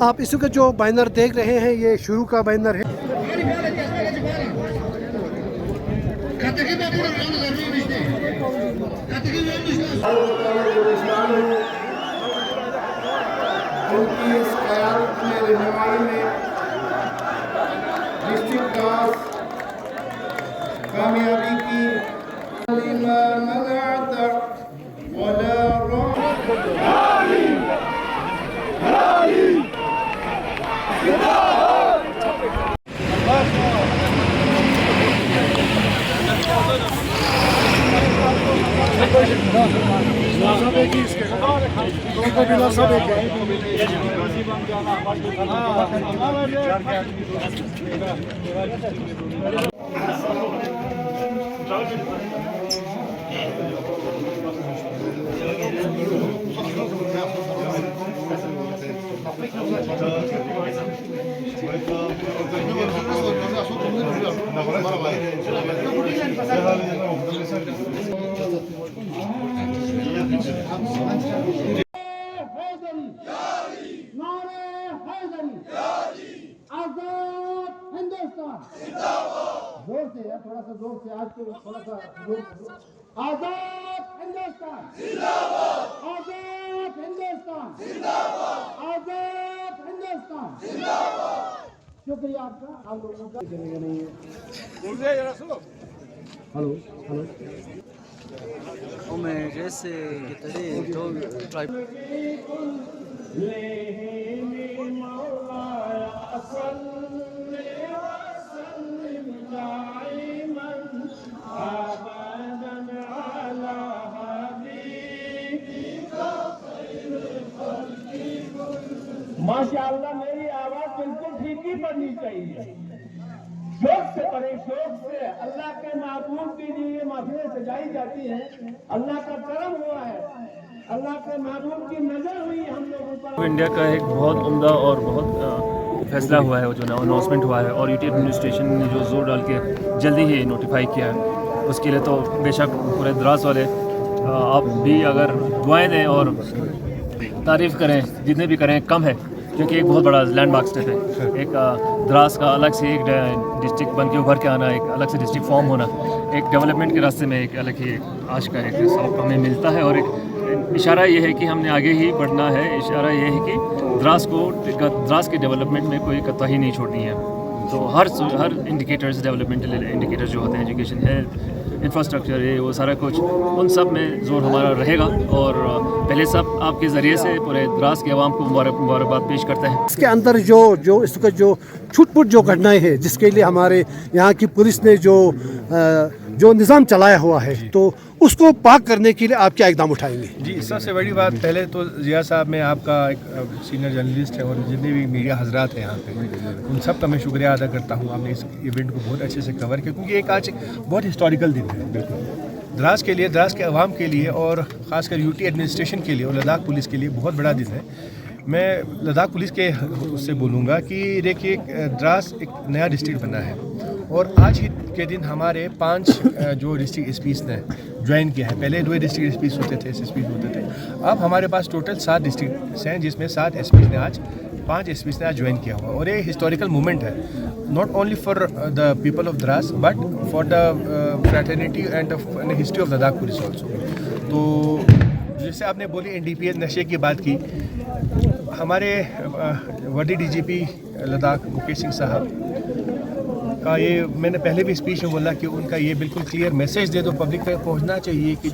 आप इस वक्त जो बैनर देख रहे हैं ये शुरू का बैनर है। उनकी इस क़यादत में रहनुमाई में डिस्ट्रिक्ट क्लास कामयाबी की जोर से यार, थोड़ा सा जोर से, आज के थोड़ा सा जोर। आजाद हिंदुस्तान जिंदाबाद, आजाद हिंदुस्तान जिंदाबाद, आजाद हिंदुस्तान जिंदाबाद। शुक्रिया आपका, आप लोगों का चलेगा नहीं है। Hello hello Come ese guitarrista माशाअल्लाह, मेरी आवाज बिल्कुल ठीक ही पड़नी चाहिए। शौक से पढ़े, शौक से। अल्लाह के महबूब की लिए महफिलें सजाई जाती हैं। अल्लाह का करम हुआ है, अल्लाह के महबूब की नजर हुई हम लोगों पर। इंडिया का एक बहुत उम्दा और बहुत फैसला हुआ है, जो अनाउंसमेंट हुआ है, और यूटी एडमिनिस्ट्रेशन ने जो जोर डाल के जल्दी ही नोटिफाई किया है, उसके लिए तो बेशक पूरे द्रास वाले आप भी अगर दुआएं दें और तारीफ़ करें, जितने भी करें कम है, क्योंकि एक बहुत बड़ा लैंडमार्क स्टेट है। एक द्रास का अलग से एक डिस्ट्रिक्ट बन के उभर के आना, एक अलग से डिस्ट्रिक्ट फॉर्म होना, एक डेवलपमेंट के रास्ते में एक अलग ही आज का एक सबक हमें मिलता है। और एक इशारा ये है कि हमने आगे ही बढ़ना है। इशारा ये है कि द्रास के डेवलपमेंट में कोई कतई नहीं छोड़नी है। तो हर इंडिकेटर्स, डेवलपमेंटल इंडिकेटर्स जो होते हैं, एजुकेशन, हेल्थ, इंफ्रास्ट्रक्चर, ये वो सारा कुछ, उन सब में जोर हमारा रहेगा। और पहले सब आपके ज़रिए से पूरे द्रास के अवाम को मुबारकबाद पेश करते हैं। इसके अंदर जो इसका जो छूट-फूट जो घटनाएं हैं, जिसके लिए हमारे यहाँ की पुलिस ने जो निज़ाम चलाया हुआ है, तो उसको पाक करने के लिए आप क्या इकदाम उठाएंगे? जी, सबसे बड़ी बात, पहले तो जिया साहब, मैं आपका एक सीनियर जर्नलिस्ट है और जितने भी मीडिया हजरात हैं यहाँ पे, उन सब का मैं शुक्रिया अदा करता हूँ। आपने इस इवेंट को बहुत अच्छे से कवर किया, क्योंकि एक आज बहुत हिस्टोरिकल दिन है द्रास के लिए, द्रास के अवाम के लिए, और ख़ासकर यूटी एडमिनिस्ट्रेशन के लिए और लद्दाख पुलिस के लिए बहुत बड़ा दिन है। मैं लद्दाख पुलिस के उससे बोलूँगा कि देखिए, द्रास एक नया डिस्ट्रिक्ट बना है, और आज ही के दिन हमारे 5 जो डिस्ट्रिक्ट एसपीज़ ने ज्वाइन किया है। पहले 2 डिस्ट्रिक्ट एसपीज़ होते थे, एसपीज़ होते थे। अब हमारे पास टोटल 7 डिस्ट्रिक्ट हैं, जिसमें 7 एसपीज़ ने आज 5 एसपीज़ ने आज ज्वाइन किया हुआ। और ये हिस्टोरिकल मूवमेंट है, not only for the people of Dras, but for the fraternity and history of Ladakh police also. तो जैसे आपने बोली NDPS नशे की बात की, हमारे वर्दी DGP लद्दाख मुकेश सिंह साहब का ये मैंने पहले भी स्पीच में बोला कि उनका ये बिल्कुल क्लियर मैसेज दे दो, पब्लिक तक पहुंचना चाहिए कि